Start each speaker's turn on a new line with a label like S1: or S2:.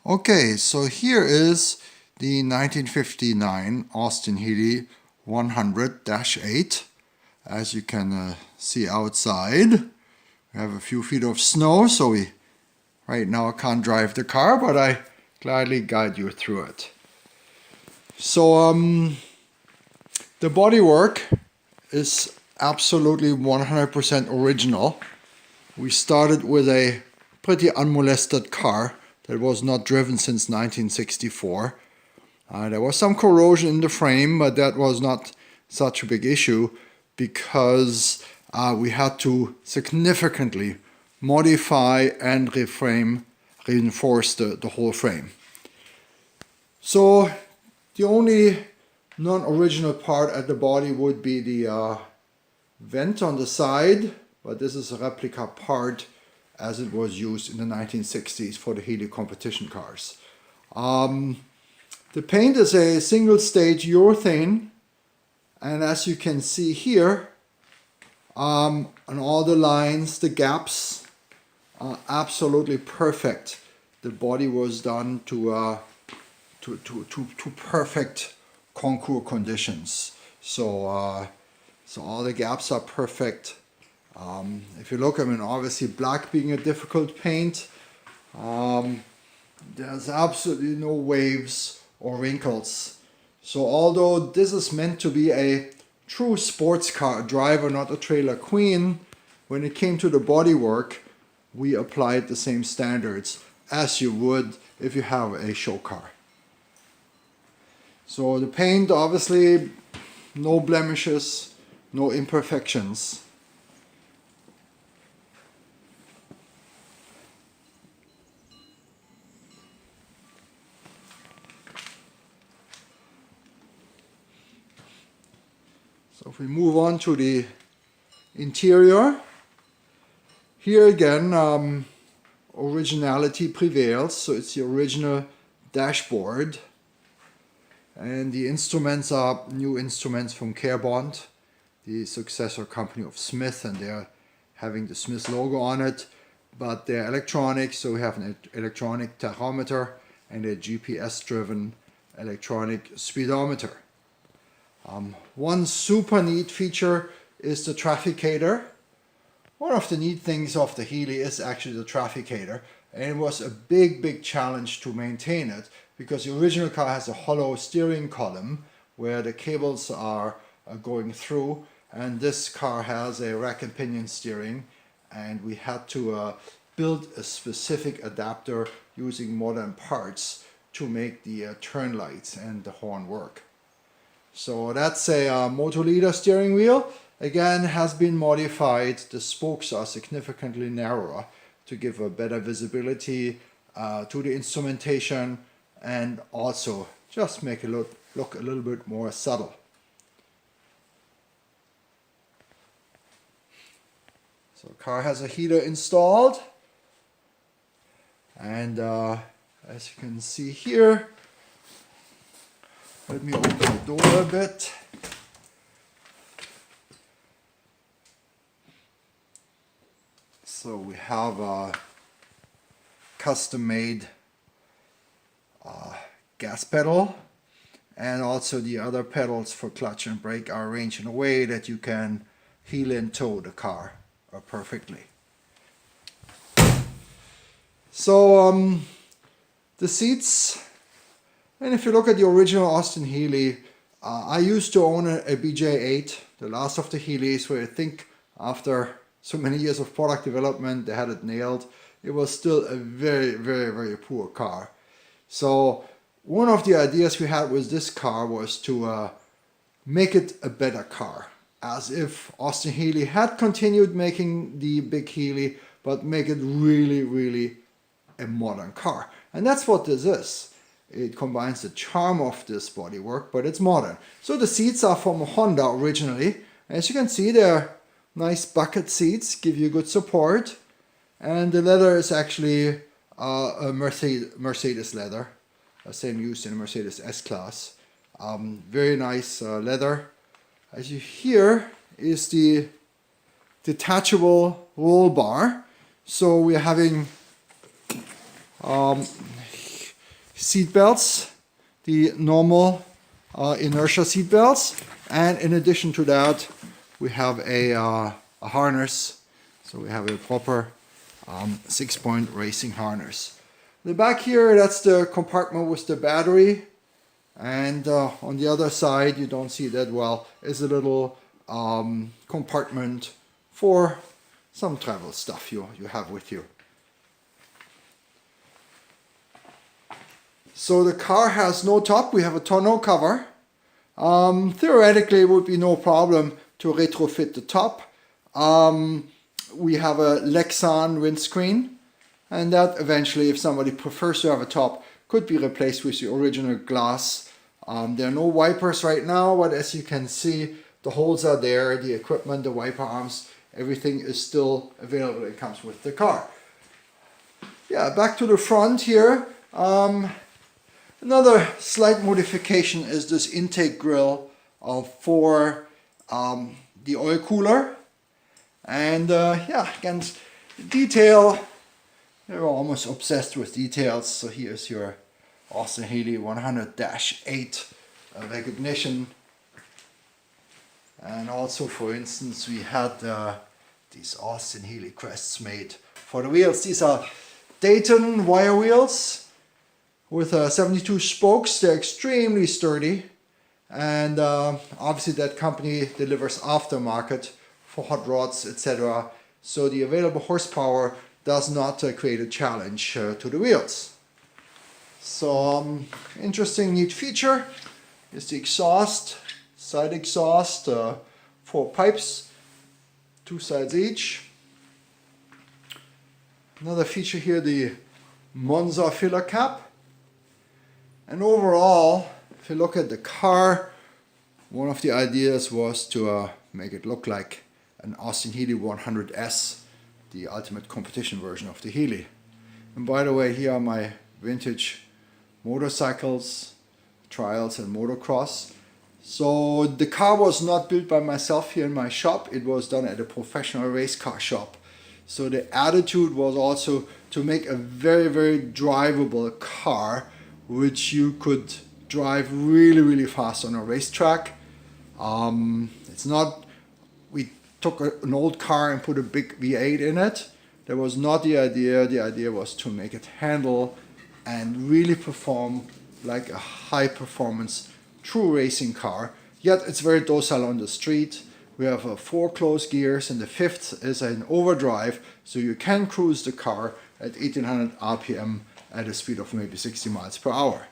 S1: Okay, so here is the 1959 Austin Healey 100-8. As you can see outside, we have a few feet of snow, so we right now can't drive the car, but I gladly guide you through it. So the bodywork is absolutely 100% original. We started with a pretty unmolested car that was not driven since 1964. There was some corrosion in the frame, but that was not such a big issue because we had to significantly modify and reinforce the whole frame. So the only non-original part at the body would be the vent on the side, but this is a replica part as it was used in the 1960s for the Healey competition cars. The paint is a single stage urethane, and as you can see here, on all the lines, the gaps are absolutely perfect. The body was done to perfect contour conditions. So all the gaps are perfect. If you look, I mean, obviously black being a difficult paint, there's absolutely no waves or wrinkles. So although this is meant to be a true sports car driver, not a trailer queen, when it came to the bodywork, we applied the same standards as you would if you have a show car. So the paint, obviously, no blemishes, no imperfections. So if we move on to the interior, here again originality prevails. So it's the original dashboard, and the instruments are new instruments from Carebond, the successor company of Smith, and they're having the Smith logo on it, but they're electronic. So we have an electronic tachometer and a GPS driven electronic speedometer. One super neat feature is the trafficator. One of the neat things of the Healey is actually the trafficator, and it was a big challenge to maintain it because the original car has a hollow steering column where the cables are going through, and this car has a rack and pinion steering, and we had to build a specific adapter using modern parts to make the turn lights and the horn work. So that's a motor leader steering wheel. Again, has been modified. The spokes are significantly narrower to give a better visibility to the instrumentation and also just make it look a little bit more subtle. So the car has a heater installed, and as you can see here, let me open the door a bit. So we have a custom-made gas pedal, and also the other pedals for clutch and brake are arranged in a way that you can heel and tow the car perfectly. So the seats, and if you look at the original Austin Healey, I used to own a BJ8, the last of the Healeys, where I think after so many years of product development they had it nailed. It was still a very poor car. So one of the ideas we had with this car was to make it a better car, as if Austin Healey had continued making the big Healey, but make it really a modern car. And that's what this is. It combines the charm of this bodywork, but it's modern. So the seats are from Honda originally. As you can see, they're nice bucket seats, give you good support. And the leather is actually a Mercedes leather, same used in a Mercedes S-Class. Very nice leather. As you hear is the detachable roll bar. So we're having seat belts, the normal inertia seat belts, and in addition to that we have a harness. So we have a proper 6-point racing harness. The back here, that's the compartment with the battery, and on the other side, you don't see that well, is a little compartment for some travel stuff you have with you. So the car has no top, we have a tonneau cover. Theoretically, it would be no problem to retrofit the top. We have a Lexan windscreen, and that eventually, if somebody prefers to have a top, could be replaced with the original glass. There are no wipers right now, but as you can see, the holes are there, the equipment, the wiper arms, everything is still available. It comes with the car. Yeah, back to the front here. Another slight modification is this intake grill for the oil cooler. And yeah, again, detail, they're almost obsessed with details. So here's your Austin Healey 100-8 recognition. And also, for instance, we had these Austin Healey crests made for the wheels. These are Dayton wire wheels with 72 spokes. They're extremely sturdy, and obviously that company delivers aftermarket for hot rods, etc. So the available horsepower does not create a challenge to the wheels. So interesting, neat feature is the exhaust, side exhaust, 4 pipes, 2 sides each. Another feature here, the Monza filler cap. And overall, if you look at the car, one of the ideas was to make it look like an Austin Healey 100S, the ultimate competition version of the Healey. And by the way, here are my vintage motorcycles, trials and motocross. So the car was not built by myself here in my shop, it was done at a professional race car shop. So the attitude was also to make a very, very drivable car which you could drive really, really fast on a racetrack. It's not, we took an old car and put a big V8 in it. That was not the idea. The idea was to make it handle and really perform like a high performance true racing car. Yet it's very docile on the street. We have 4 closed gears, and the 5th is an overdrive, so you can cruise the car at 1800 RPM at a speed of maybe 60 miles per hour.